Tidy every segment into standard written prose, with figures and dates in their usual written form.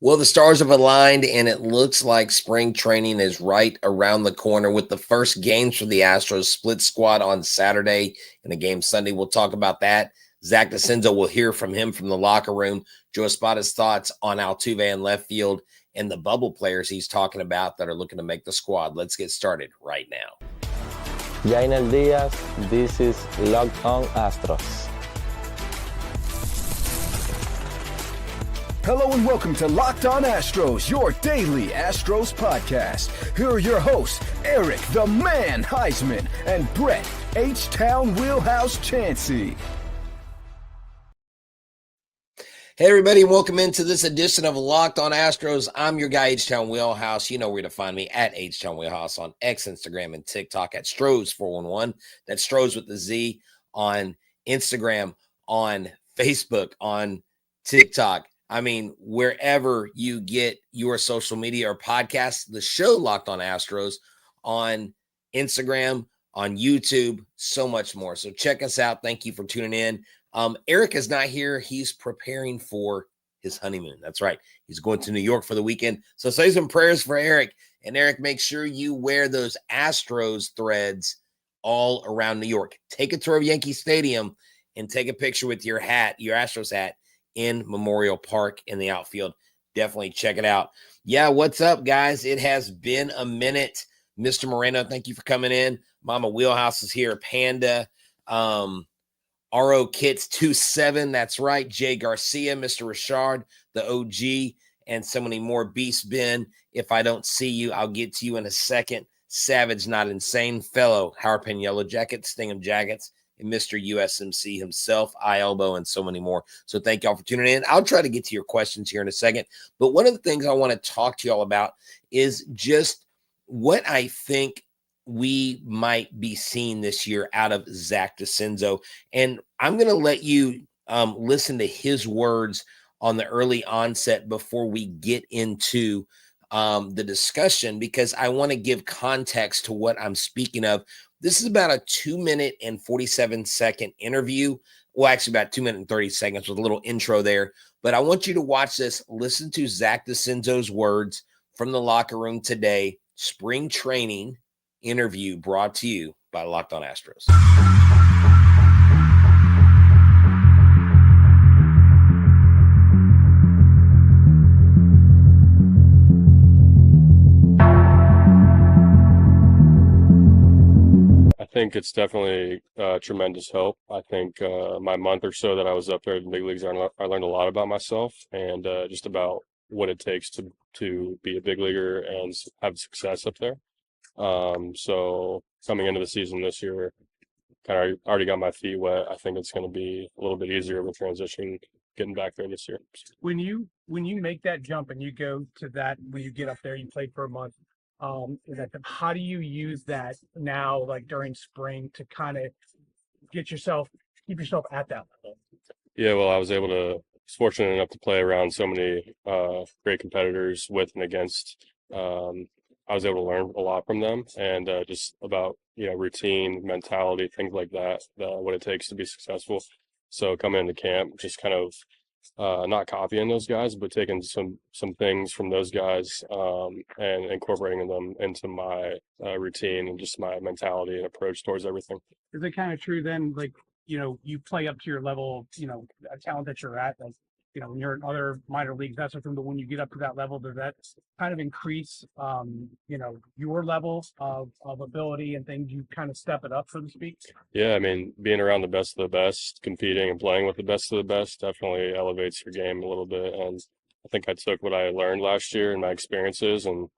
Well, the stars have aligned, and it looks like spring training is right around the corner with the first games for the Astros split squad on Saturday and a game Sunday. We'll talk about that. Zach Dezenzo, will hear from him from the locker room. Joe Espada's thoughts on Altuve and left field and the bubble players he's talking about that are looking to make the squad. Let's get started right now. Jainel Diaz, this is Locked On Astros. Hello and welcome to Locked On Astros, your daily Astros podcast. Here are your hosts, Eric the Man Huysman and Brett H-Town Wheelhouse Chancey. Hey, everybody, and welcome into this edition of Locked On Astros. I'm your guy, H-Town Wheelhouse. You know where to find me, at H-Town Wheelhouse on X, Instagram, and TikTok, at Stros411. That's Stros with the Z on Instagram, on Facebook, on TikTok. I mean, wherever you get your social media or podcasts, the show Locked On Astros on Instagram, on YouTube, so much more. So check us out. Thank you for tuning in. Eric is not here. He's preparing for his honeymoon. That's right. He's going to New York for the weekend. So say some prayers for Eric. And Eric, make sure you wear those Astros threads all around New York. Take a tour of Yankee Stadium and take a picture with your hat, your Astros hat, in Memorial Park in the outfield. Definitely check it out. Yeah, what's up, guys? It has been a minute. Mr. Moreno, thank you for coming in. Mama Wheelhouse is here. Panda, RO Kits 27, that's right. Jay Garcia, Mr. Richard, the OG, and so many more. Beast Ben, if I don't see you, I'll get to you in a second. Savage, Not Insane, Fellow, Howard Yellow Jacket, Stingham Jackets, and Mr. USMC himself, iElbow, and so many more. So thank y'all for tuning in. I'll try to get to your questions here in a second. But one of the things I want to talk to y'all about is just what I think we might be seeing this year out of Zach Dezenzo. And I'm going to let you listen to his words on the early onset before we get into the discussion, because I want to give context to what I'm speaking of. This is about a 2-minute and 47-second interview. Well, actually about 2 minutes and 30 seconds with a little intro there. But I want you to watch this. Listen to Zach Dezenzo's words from the locker room today. Spring training interview brought to you by Locked On Astros. I think it's definitely tremendous help. I think my month or so that I was up there in the big leagues, I learned a lot about myself and just about what it takes to be a big leaguer and have success up there. So coming into the season this year, kind of already got my feet wet. I think it's going to be a little bit easier of a transition getting back there this year. When you make that jump and you go to that, when you get up there, you played for a month. How do you use that now, like during spring, to kind of keep yourself at that level? Yeah, well, I was fortunate enough to play around so many great competitors with and against. I was able to learn a lot from them and just about, routine, mentality, things like that, what it takes to be successful. So coming into camp, just kind of not copying those guys, but taking some things from those guys and incorporating them into my routine and just my mentality and approach towards everything. Is it kind of true then, like, you play up to your level, a talent that you're at, like, when you're in other minor leagues, that's something, but when you get up to that level, does that kind of increase, your level of ability and things, you kind of step it up, so to speak? Yeah, I mean, being around the best of the best, competing and playing with the best of the best definitely elevates your game a little bit. And I think I took what I learned last year and my experiences and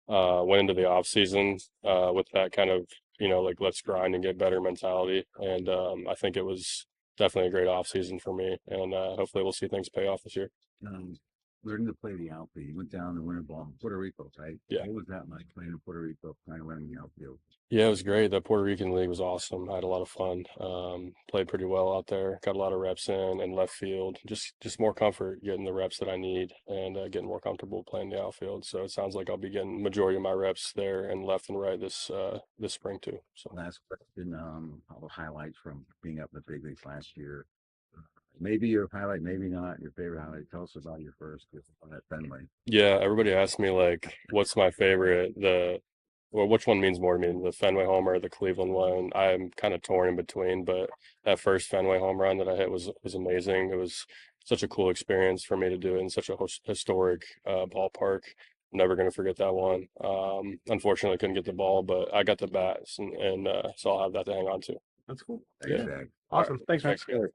went into the off season with that kind of, like, let's grind and get better mentality. And I think it was definitely a great off season for me, and hopefully we'll see things pay off this year. Learning to play the outfield. You went down to winter ball in Puerto Rico, right? Yeah. What was that like playing in Puerto Rico, kind of running the outfield? Yeah, it was great. The Puerto Rican league was awesome. I had a lot of fun. Played pretty well out there. Got a lot of reps in left field. Just more comfort, getting the reps that I need, and getting more comfortable playing the outfield. So it sounds like I'll be getting majority of my reps there and left and right this spring too. So Last question, all the highlights from being up in the big leagues last year. Maybe your highlight, maybe not your favorite highlight. Tell us about your first on that Fenway. Yeah, everybody asks me like, what's my favorite? Which one means more to me, the Fenway homer or the Cleveland one? I'm kind of torn in between, but that first Fenway home run that I hit was amazing. It was such a cool experience for me to do it in such a historic ballpark. Never gonna forget that one. Unfortunately, couldn't get the ball, but I got the bats, and so I'll have that to hang on to. That's cool. Thanks, Yeah. Zach. Awesome. Thanks, man. Thanks, guys.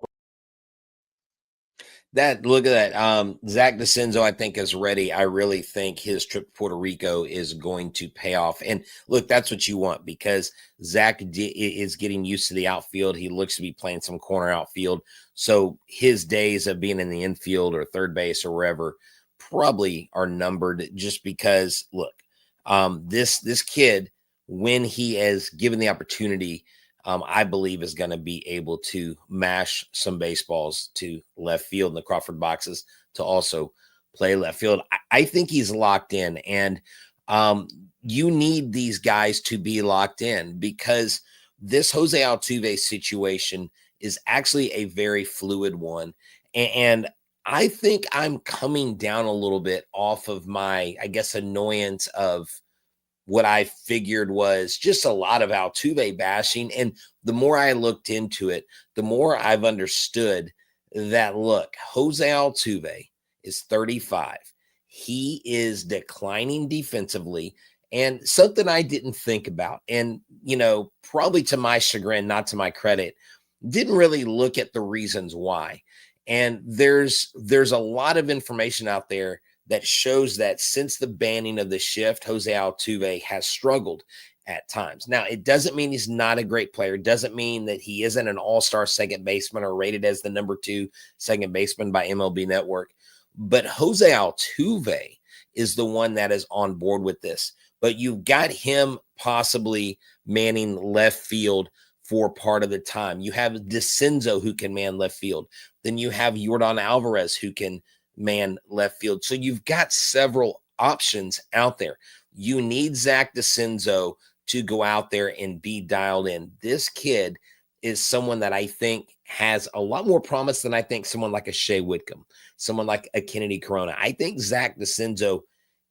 Look at that. Zach Dezenzo, I think, is ready. I really think his trip to Puerto Rico is going to pay off. And look, that's what you want because Zach is getting used to the outfield. He looks to be playing some corner outfield. So his days of being in the infield or third base or wherever probably are numbered just because, look, this kid, when he is given the opportunity, I believe is going to be able to mash some baseballs to left field in the Crawford boxes to also play left field. I think he's locked in, and you need these guys to be locked in because this Jose Altuve situation is actually a very fluid one. And I think I'm coming down a little bit off of my, I guess, annoyance of what I figured was just a lot of Altuve bashing. And the more I looked into it, the more I've understood that, look, Jose Altuve is 35. He is declining defensively. And something I didn't think about, and, probably to my chagrin, not to my credit, didn't really look at the reasons why. And there's a lot of information out there that shows that since the banning of the shift, Jose Altuve has struggled at times. Now, it doesn't mean he's not a great player. It doesn't mean that he isn't an all-star second baseman or rated as the number 2 second baseman by MLB Network. But Jose Altuve is the one that is on board with this. But you've got him possibly manning left field for part of the time. You have Dezenzo who can man left field. Then you have Yordan Alvarez who can man left field. So you've got several options out there. You need Zach Dezenzo to go out there and be dialed in. This kid is someone that I think has a lot more promise than I think someone like a Shea Whitcomb, someone like a Kennedy Corona. I think Zach Dezenzo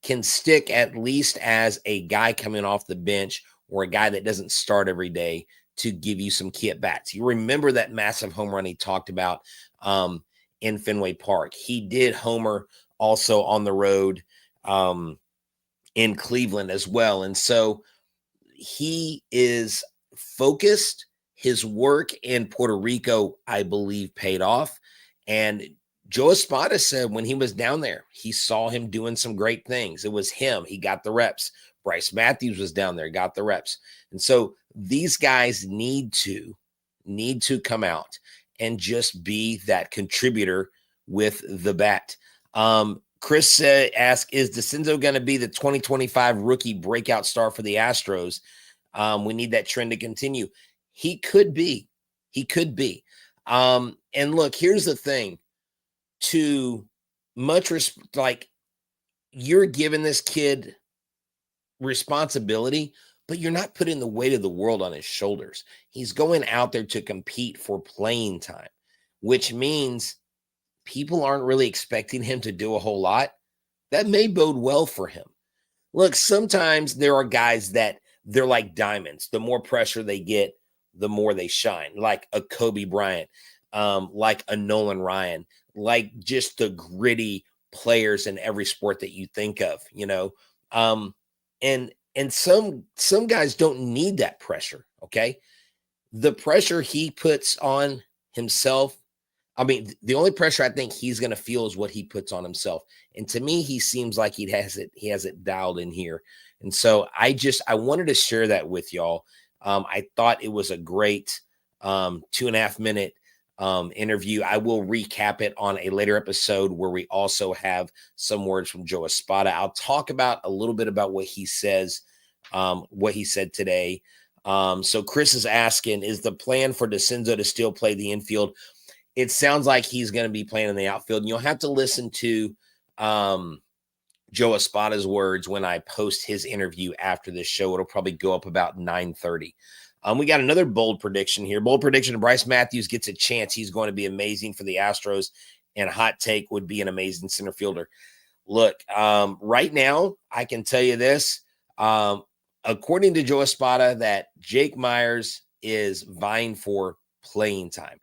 can stick at least as a guy coming off the bench or a guy that doesn't start every day to give you some key at bats. You remember that massive home run he talked about in Fenway Park. He did homer also on the road in Cleveland as well. And so he is focused. His work in Puerto Rico, I believe, paid off. And Joe Espada said when he was down there, he saw him doing some great things. It was him. He got the reps. Bryce Matthews was down there, got the reps. And so these guys need to come out and just be that contributor with the bat. Chris asked, is Dezenzo going to be the 2025 rookie breakout star for the Astros? We need that trend to continue. He could be. And look, here's the thing. Too much like you're giving this kid responsibility, but you're not putting the weight of the world on his shoulders. He's going out there to compete for playing time, which means people aren't really expecting him to do a whole lot. That may bode well for him. Look, sometimes there are guys that they're like diamonds. The more pressure they get, the more they shine, like a Kobe Bryant, like a Nolan Ryan, like just the gritty players in every sport that you think of, and some guys don't need that pressure, okay? The pressure he puts on himself, I mean, the only pressure I think he's going to feel is what he puts on himself. And to me, he seems like he has it dialed in here. And so I wanted to share that with y'all. I thought it was a great 2.5 minute interview. I will recap it on a later episode where we also have some words from Joe Espada. I'll talk about a little bit about what he says, what he said today. So Chris is asking, is the plan for Dezenzo to still play the infield? It sounds like he's going to be playing in the outfield. And you'll have to listen to Joe Espada's words when I post his interview after this show. It'll probably go up about 9:30. We got another bold prediction here. Bold prediction: Bryce Matthews gets a chance. He's going to be amazing for the Astros, and hot take would be an amazing center fielder. Look, right now, I can tell you this. According to Joe Espada, that Jake Myers is vying for playing time.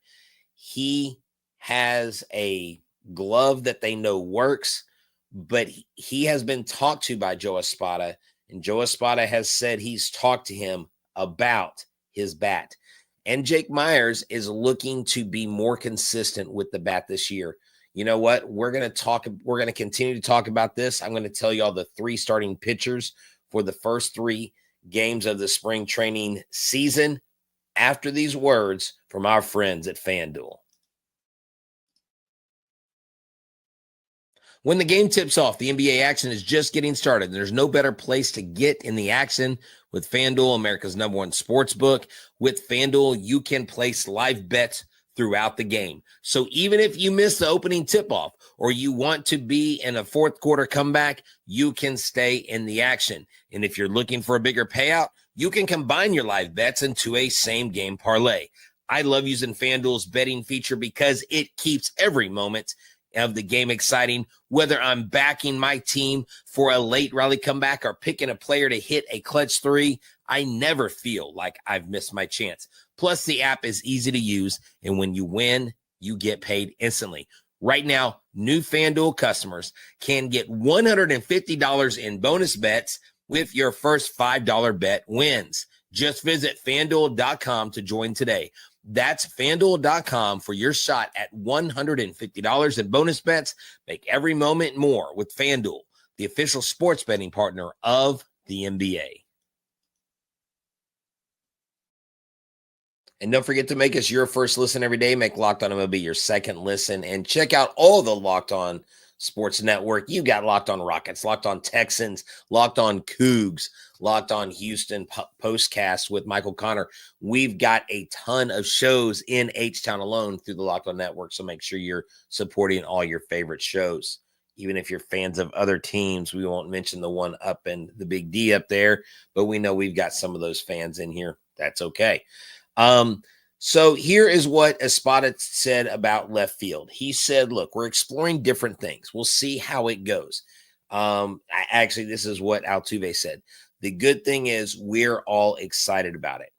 He has a glove that they know works, but he has been talked to by Joe Espada, and Joe Espada has said he's talked to him about his bat. And Jake Myers is looking to be more consistent with the bat this year. You know what? We're going to continue to talk about this. I'm going to tell you all the 3 starting pitchers for the first 3 games of the spring training season after these words from our friends at FanDuel. When the game tips off, the NBA action is just getting started. There's no better place to get in the action with FanDuel, America's #1 sports book. With FanDuel, you can place live bets throughout the game. So even if you miss the opening tip-off or you want to be in a fourth quarter comeback, you can stay in the action. And if you're looking for a bigger payout, you can combine your live bets into a same-game parlay. I love using FanDuel's betting feature because it keeps every moment of the game exciting, whether I'm backing my team for a late rally comeback or picking a player to hit a clutch 3. I never feel like I've missed my chance. Plus, the app is easy to use, and when you win, you get paid instantly. Right now, new FanDuel customers can get $150 in bonus bets with your first $5 bet wins. Just visit FanDuel.com to join today. That's FanDuel.com for your shot at $150 in bonus bets. Make every moment more with FanDuel, the official sports betting partner of the NBA. And don't forget to make us your first listen every day. Make Locked On MLB your second listen. And check out all the Locked On Sports Network. You got Locked On Rockets, Locked On Texans, Locked On Cougs, Locked On Houston Postcast with Michael Connor. We've got a ton of shows in H-Town alone through the Locked On Network, so make sure you're supporting all your favorite shows. Even if you're fans of other teams, we won't mention the one up in the Big D up there, but we know we've got some of those fans in here. That's okay. So here is what Espada said about left field. He said, look, we're exploring different things. We'll see how it goes. Actually, this is what Altuve said. The good thing is we're all excited about it.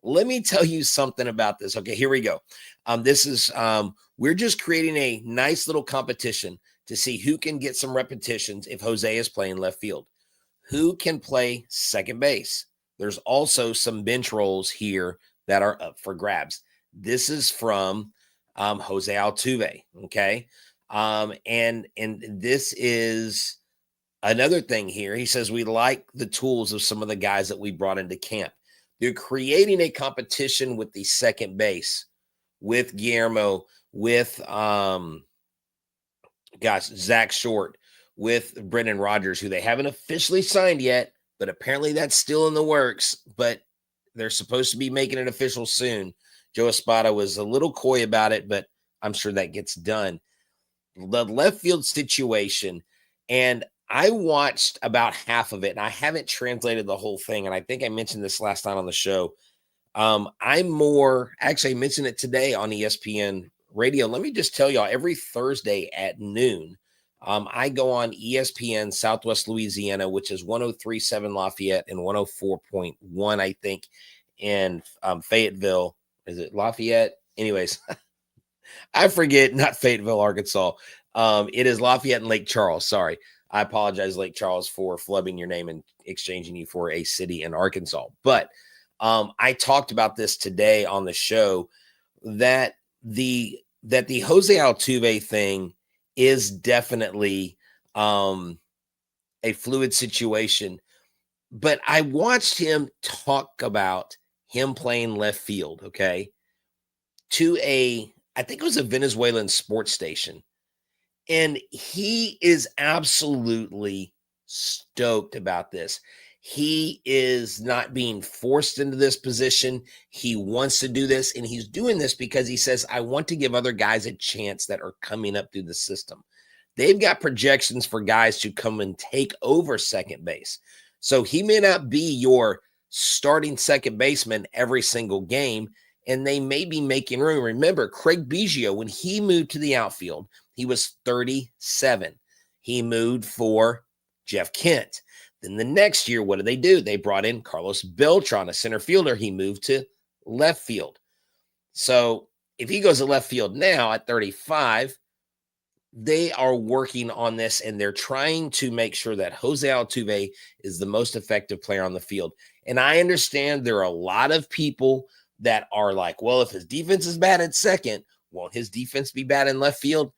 Let me tell you something about this. Okay, here we go. We're just creating a nice little competition to see who can get some repetitions if Jose is playing left field. Who can play second base? There's also some bench roles here that are up for grabs. This is from Jose Altuve, okay? And this is another thing here. He says, we like the tools of some of the guys that we brought into camp. They're creating a competition with the second base, with Guillermo, with Zach Short, with Brendan Rodgers, who they haven't officially signed yet, but apparently that's still in the works, but they're supposed to be making it official soon. Joe Espada was a little coy about it, but I'm sure that gets done. The left field situation, and I watched about half of it, and I haven't translated the whole thing, and I think I mentioned this last night on the show. I mentioned it today on ESPN Radio. Let me just tell y'all, every Thursday at noon, I go on ESPN Southwest Louisiana, which is 103.7 Lafayette and 104.1, I think, in Fayetteville. Is it Lafayette? Anyways, I forget, not Fayetteville, Arkansas. It is Lafayette and Lake Charles. Sorry. I apologize, Lake Charles, for flubbing your name and exchanging you for a city in Arkansas. But I talked about this today on the show that the Jose Altuve thing is definitely a fluid situation. But I watched him talk about him playing left field, okay, to I think it was a Venezuelan sports station. And he is absolutely stoked about this. He is not being forced into this position. He wants to do this, and he's doing this because he says, I want to give other guys a chance that are coming up through the system. They've got projections for guys to come and take over second base. So he may not be your starting second baseman every single game, and they may be making room. Remember, Craig Biggio, when he moved to the outfield, he was 37. He moved for Jeff Kent. Then the next year, what did? They brought in Carlos Beltran, a center fielder. He moved to left field. So if he goes to left field now at 35, they are working on this, and they're trying to make sure that Jose Altuve is the most effective player on the field. And I understand there are a lot of people that are like, well, if his defense is bad at second, won't his defense be bad in left field?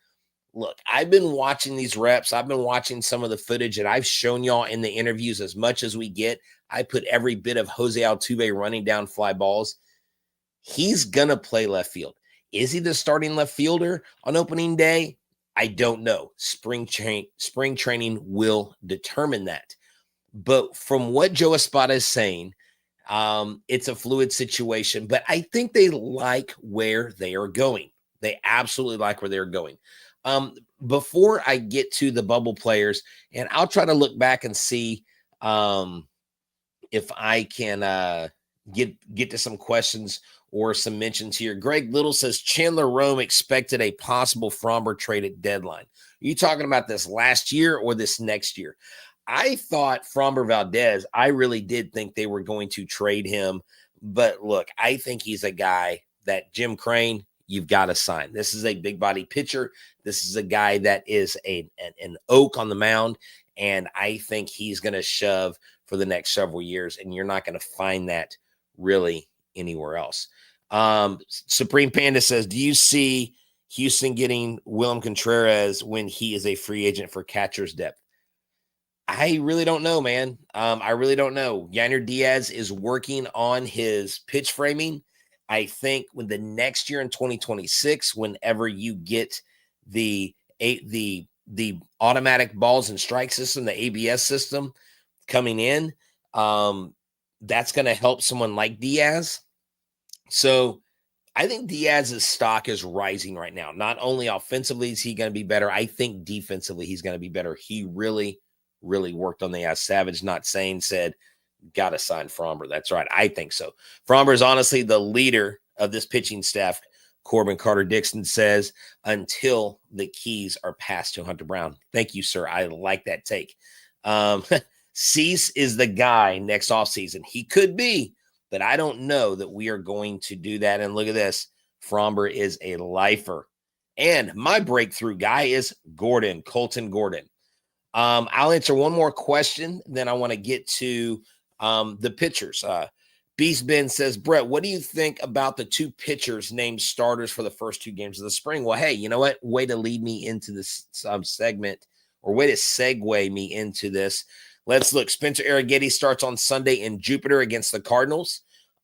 Look, I've been watching these reps. I've been watching some of the footage, and I've shown y'all in the interviews as much as we get. I put every bit of Jose Altuve running down fly balls. He's going to play left field. Is he the starting left fielder on opening day? I don't know. Spring training will determine that. But from what Joe Espada is saying, it's a fluid situation. But I think they like where they are going. They absolutely like where they're going. Before I get to the bubble players, and I'll try to look back and see if I can get to some questions or some mentions here. Greg Little says Chandler Rome expected a possible Fromber trade at deadline. Are you talking about this last year or this next year? I thought Fromber Valdez, I really did think they were going to trade him. But look, I think he's a guy that Jim Crane, you've got to sign. This is a big body pitcher. This is a guy that is an oak on the mound. And I think he's going to shove for the next several years. And you're not going to find that really anywhere else. Supreme Panda says, do you see Houston getting Willem Contreras when he is a free agent for catcher's depth? I really don't know, man. I really don't know. Yainer Diaz is working on his pitch framing. I think when the next year in 2026, whenever you get the automatic balls and strike system, the ABS system coming in, that's going to help someone like Diaz. So I think Diaz's stock is rising right now. Not only offensively is he going to be better, I think defensively he's going to be better. He really worked on the Savage not saying said, got to sign Fromber. That's right. I think so. Fromber is honestly the leader of this pitching staff. Corbin Carter-Dixon says, until the keys are passed to Hunter Brown. Thank you, sir. I like that take. Cease is the guy next offseason. He could be, but I don't know that we are going to do that. And look at this. Fromber is a lifer. And my breakthrough guy is Colton Gordon. I'll answer one more question, then I want to get to the pitchers. Beast Ben says, Brett, what do you think about the two pitchers named starters for the first two games of the spring? Well, hey, you know what? Way to lead me into this segment, or way to segue me into this. Let's look. Spencer Arrighetti starts on Sunday in Jupiter against the Cardinals.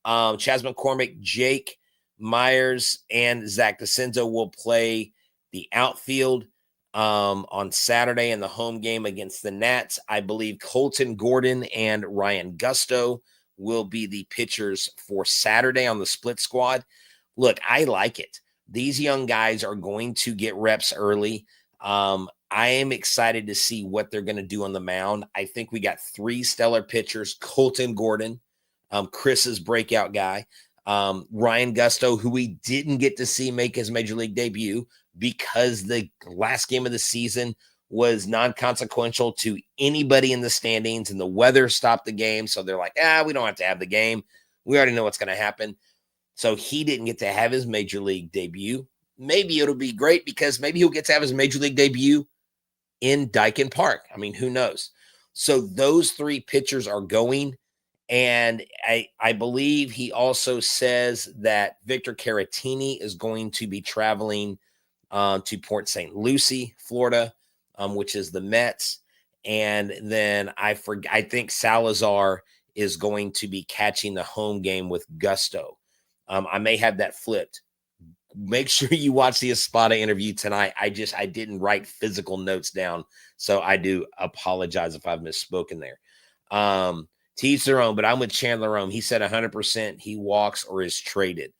Chas McCormick, Jake Myers, and Zach Dezenzo will play the outfield on Saturday in the home game against the Nats. I believe Colton Gordon and Ryan Gusto will be the pitchers for Saturday on the split squad. Look, I like it. These young guys are going to get reps early. I am excited to see what they're going to do on the mound. I think we got three stellar pitchers: Colton Gordon, Chris's breakout guy, Ryan Gusto, who we didn't get to see make his major league debut because the last game of the season was non-consequential to anybody in the standings, and the weather stopped the game. So they're like, we don't have to have the game. We already know what's going to happen. So he didn't get to have his major league debut. Maybe it'll be great because maybe he'll get to have his major league debut in Daikin Park. I mean, who knows? So those three pitchers are going. And I believe he also says that Victor Caratini is going to be traveling to Port St. Lucie, Florida, which is the Mets. And then I think Salazar is going to be catching the home game with Gusto. I may have that flipped. Make sure you watch the Espada interview tonight. I didn't write physical notes down, so I do apologize if I've misspoken there. To each their own, but I'm with Chandler Rome. He said 100% he walks or is traded.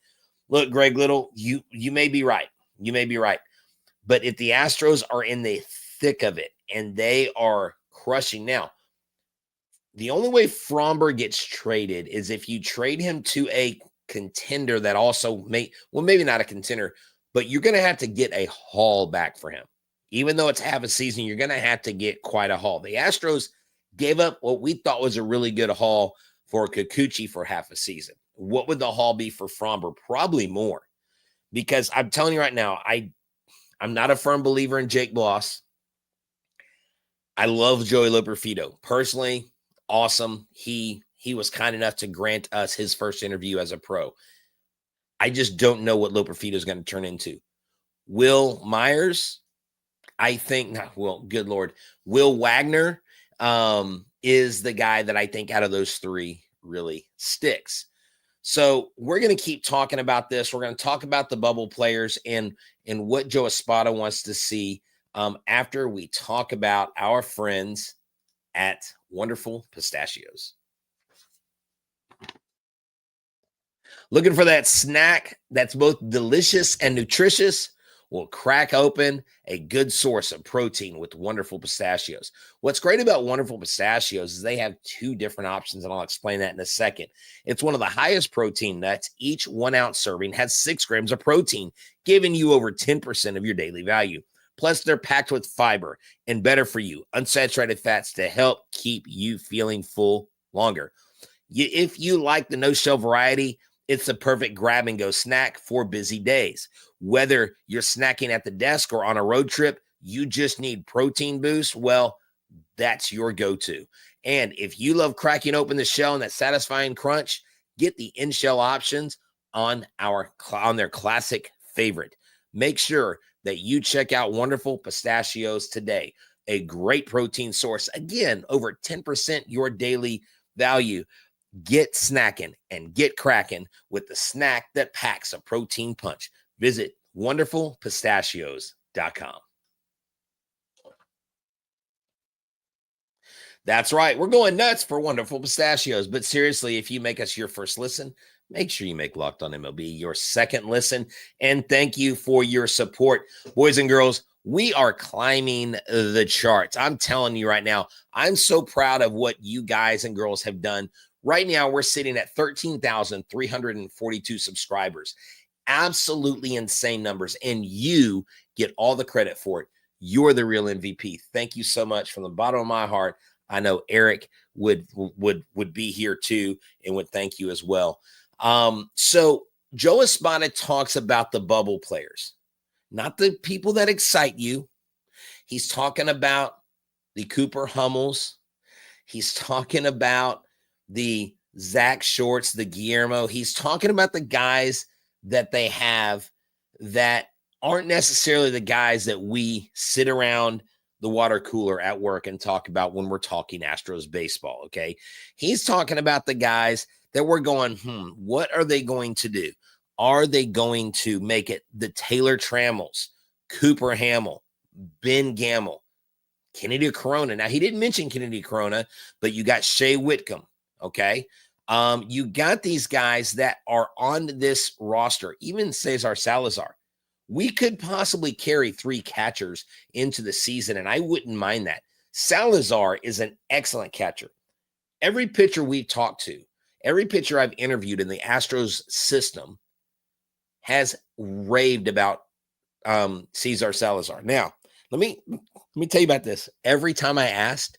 Look, Greg Little, you may be right. You may be right. But if the Astros are in the thick of it and they are crushing now, the only way Fromber gets traded is if you trade him to a contender that also maybe not a contender, but you're going to have to get a haul back for him. Even though it's half a season, you're going to have to get quite a haul. The Astros gave up what we thought was a really good haul for Kikuchi for half a season. What would the haul be for Fromber? Probably more. Because I'm telling you right now, I'm not a firm believer in Jake Bloss. I love Joey Loperfido. Personally, awesome. He was kind enough to grant us his first interview as a pro. I just don't know what Loperfido is going to turn into. Will Myers, I think, good Lord. Will Wagner is the guy that I think out of those three really sticks. So we're going to keep talking about this. We're going to talk about the bubble players and what Joe Espada wants to see after we talk about our friends at Wonderful Pistachios. Looking for that snack that's both delicious and nutritious? We'll crack open a good source of protein with Wonderful Pistachios. What's great about Wonderful Pistachios is they have two different options, and I'll explain that in a second. It's one of the highest protein nuts. Each 1 ounce serving has 6 grams of protein, giving you over 10% of your daily value. Plus, they're packed with fiber and better for you, unsaturated fats to help keep you feeling full longer. If you like the no-shell variety, it's the perfect grab-and-go snack for busy days. Whether you're snacking at the desk or on a road trip, you just need protein boost, well, that's your go-to. And if you love cracking open the shell and that satisfying crunch, get the in-shell options on their classic favorite. Make sure that you check out Wonderful Pistachios today. A great protein source. Again, over 10% your daily value. Get snacking and get cracking with the snack that packs a protein punch. Visit wonderfulpistachios.com. That's right. We're going nuts for Wonderful Pistachios. But seriously, if you make us your first listen, make sure you make Locked On MLB your second listen. And thank you for your support. Boys and girls, we are climbing the charts. I'm telling you right now, I'm so proud of what you guys and girls have done. Right now, we're sitting at 13,342 subscribers. Absolutely insane numbers, and you get all the credit for it. You're the real MVP. Thank you so much from the bottom of my heart. I know Eric would be here too and would thank you as well. So Joe Espada talks about the bubble players, not the people that excite you. He's talking about the Cooper Hummels. He's talking about the Zach Shorts, the Guillermo. He's talking about the guys that they have that aren't necessarily the guys that we sit around the water cooler at work and talk about when we're talking Astros baseball, okay? He's talking about the guys that we're going, what are they going to do? Are they going to make it the Taylor Trammels, Cooper Hamill, Ben Gamble, Kennedy Corona? Now, he didn't mention Kennedy Corona, but you got Shea Whitcomb, okay? You got these guys that are on this roster, even Cesar Salazar. We could possibly carry 3 catchers into the season, and I wouldn't mind that. Salazar is an excellent catcher. Every pitcher we've talked to, every pitcher I've interviewed in the Astros system has raved about Cesar Salazar. Now, let me tell you about this. Every time I asked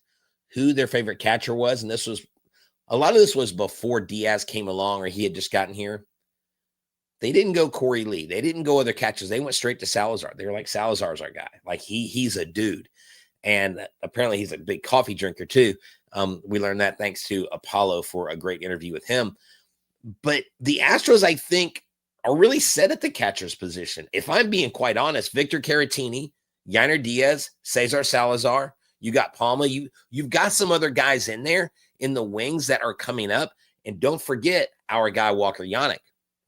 who their favorite catcher was, and a lot of this was before Diaz came along or he had just gotten here, they didn't go Corey Lee. They didn't go other catchers. They went straight to Salazar. They were like, Salazar's our guy. Like he's a dude. And apparently he's a big coffee drinker too. We learned that thanks to Apollo for a great interview with him. But the Astros, I think, are really set at the catcher's position. If I'm being quite honest, Victor Caratini, Yainer Diaz, Cesar Salazar, you got Palma, you've got some other guys in there in the wings that are coming up. And don't forget our guy, Walker Yannick.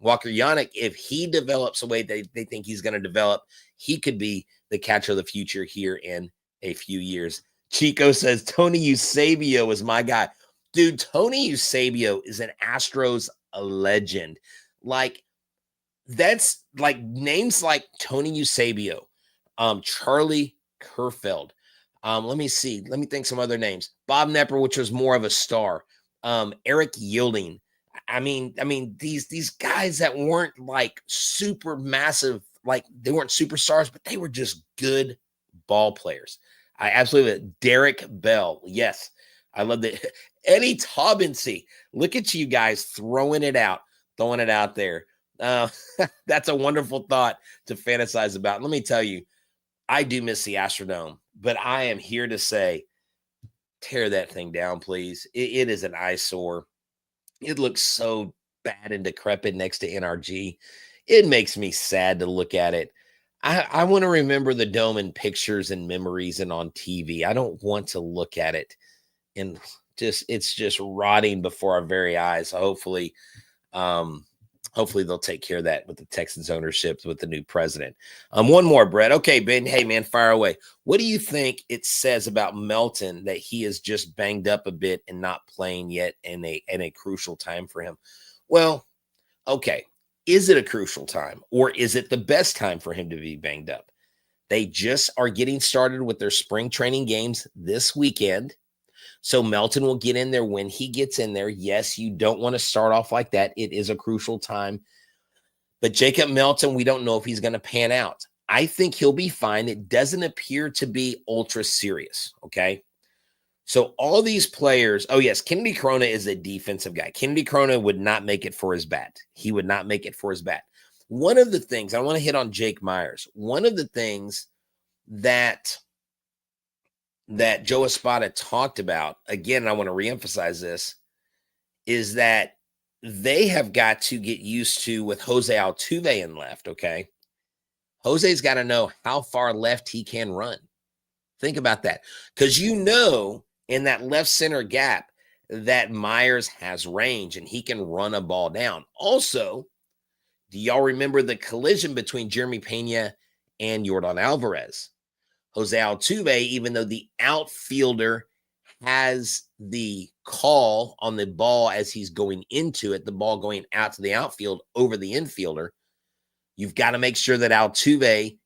Walker Yannick, if he develops the way they think he's going to develop, he could be the catcher of the future here in a few years. Chico says, Tony Eusebio is my guy. Dude, Tony Eusebio is an Astros legend. Like, that's like names like Tony Eusebio, Charlie Kerfeld, Let me see. Let me think some other names. Bob Nepper, which was more of a star. Eric Yielding. I mean, these guys that weren't like super massive, like they weren't superstars, but they were just good ball players. I absolutely Derek Bell. Yes, I love that. Eddie Taubensee. Look at you guys throwing it out there. That's a wonderful thought to fantasize about. Let me tell you, I do miss the Astrodome, but I am here to say, tear that thing down, please. It is an eyesore. It looks so bad and decrepit next to NRG. It makes me sad to look at it. I want to remember the dome in pictures and memories and on TV. I don't want to look at it and it's just rotting before our very eyes. So hopefully they'll take care of that with the Texans ownership with the new president. One more, Brett. Okay, Ben. Hey, man, fire away. What do you think it says about Melton that he is just banged up a bit and not playing yet in a crucial time for him? Well, okay. Is it a crucial time or is it the best time for him to be banged up? They just are getting started with their spring training games this weekend. So Melton will get in there when he gets in there. Yes, you don't want to start off like that. It is a crucial time. But Jacob Melton, we don't know if he's going to pan out. I think he'll be fine. It doesn't appear to be ultra serious, okay? So all these players, oh yes, Kennedy Corona is a defensive guy. Kennedy Corona would not make it for his bat. He would not make it for his bat. One of the things, I want to hit on Jake Myers. One of the things that Joe Espada talked about, again, I want to reemphasize this, is that they have got to get used to with Jose Altuve in left, okay? Jose's got to know how far left he can run. Think about that. Because in that left center gap that Myers has range and he can run a ball down. Also, do y'all remember the collision between Jeremy Pena and Yordan Alvarez? Jose Altuve, even though the outfielder has the call on the ball as he's going into it, the ball going out to the outfield over the infielder, you've got to make sure that Altuve,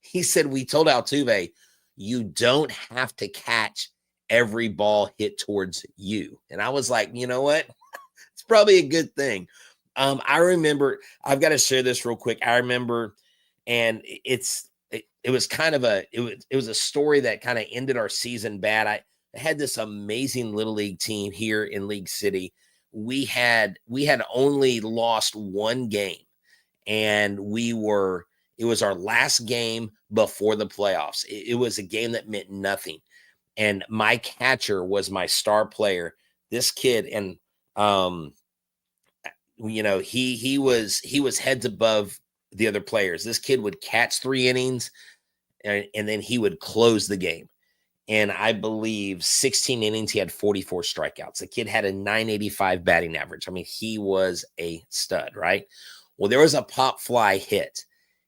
we told Altuve, you don't have to catch every ball hit towards you. And I was like, you know what? It's probably a good thing. I remember, I've got to share this real quick. I remember, and it was kind of it was a story that kind of ended our season bad. I had this amazing little league team here in League City. We had only lost one game, and it was our last game before the playoffs. It was a game that meant nothing. And my catcher was my star player. This kid, and he was heads above the other players. This kid would catch 3 innings and then he would close the game. And I believe 16 innings, he had 44 strikeouts. The kid had a 985 batting average. I mean, he was a stud, right? Well, there was a pop fly hit,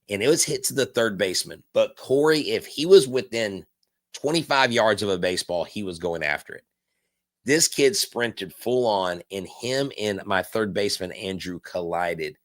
and it was hit to the third baseman. But Corey, if he was within 25 yards of a baseball, he was going after it. This kid sprinted full on, and him and my third baseman, Andrew, collided.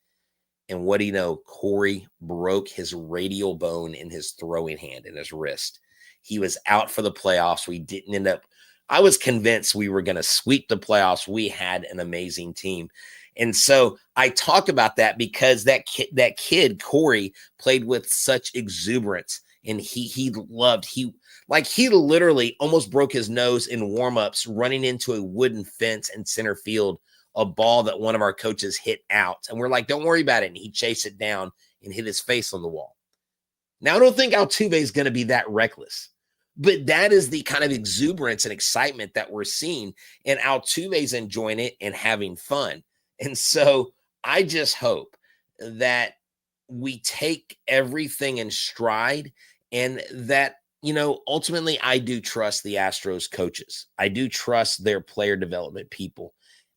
And what do you know? Corey broke his radial bone in his throwing hand, in his wrist. He was out for the playoffs. We didn't end up. I was convinced we were going to sweep the playoffs. We had an amazing team. And so I talk about that because that kid, Corey, played with such exuberance. And he literally almost broke his nose in warmups running into a wooden fence in center field, a ball that one of our coaches hit out. And we're like, don't worry about it. And he chased it down and hit his face on the wall. Now, I don't think Altuve is going to be that reckless, but that is the kind of exuberance and excitement that we're seeing. And Altuve's enjoying it and having fun. And so I just hope that we take everything in stride and that, ultimately I do trust the Astros coaches. I do trust their player development people.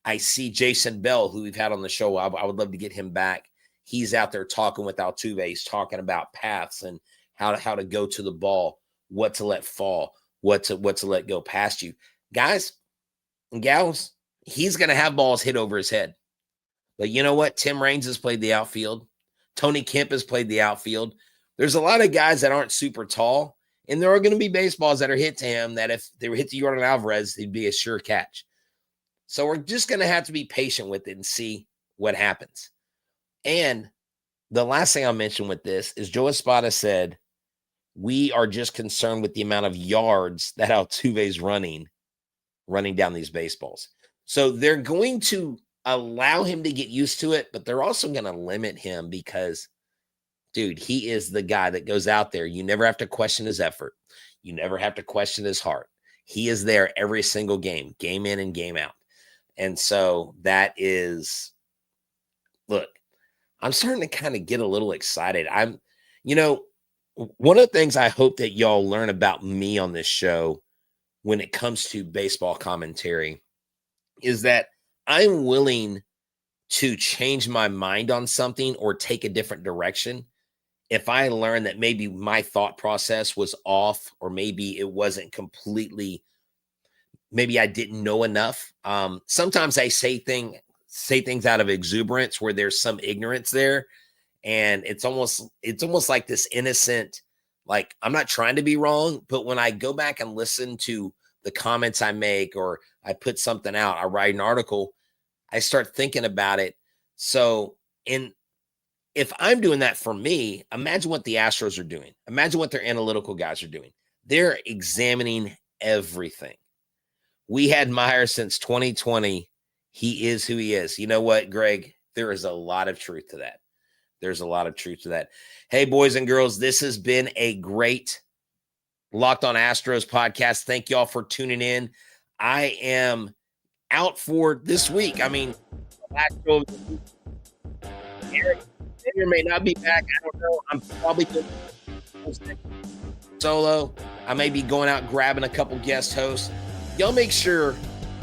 I see Jason Bell, who we've had on the show. I would love to get him back. He's out there talking with Altuve. He's talking about paths and how to go to the ball, what to let fall, what to let go past you. Guys and gals, he's going to have balls hit over his head. But you know what? Tim Raines has played the outfield. Tony Kemp has played the outfield. There's a lot of guys that aren't super tall, And there are going to be baseballs that are hit to him that if they were hit to Jordan Alvarez, it'd be a sure catch. So we're just going to have to be patient with it and see what happens. And the last thing I'll mention with this is Joe Espada said, we are just concerned with the amount of yards that Altuve's running down these baseballs. So they're going to allow him to get used to it, but they're also going to limit him because, dude, he is the guy that goes out there. You never have to question his effort. You never have to question his heart. He is there every single game in and game out. And so that is, look, I'm starting to kind of get a little excited. One of the things I hope that y'all learn about me on this show when it comes to baseball commentary is that I'm willing to change my mind on something or take a different direction if I learn that maybe my thought process was off, or maybe it wasn't completely, maybe I didn't know enough. Sometimes I say things out of exuberance where there's some ignorance there. And it's almost like this innocent, like, I'm not trying to be wrong, but when I go back and listen to the comments I make, or I put something out, I write an article, I start thinking about it. So if I'm doing that for me, imagine what the Astros are doing. Imagine what their analytical guys are doing. They're examining everything. We had Meyer since 2020. He is who he is. You know what, Greg? There is a lot of truth to that. There's a lot of truth to that. Hey, boys and girls, this has been a great Locked On Astros podcast. Thank y'all for tuning in. I am out for this week. I mean, Astros, Eric may or may not be back. I don't know. I'm probably solo. I may be going out grabbing a couple guest hosts. Y'all make sure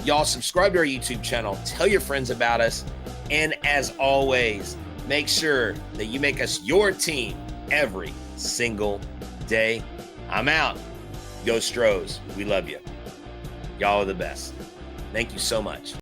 y'all subscribe to our YouTube channel. Tell your friends about us. And as always, make sure that you make us your team every single day. I'm out. Go Stros. We love you. Y'all are the best. Thank you so much.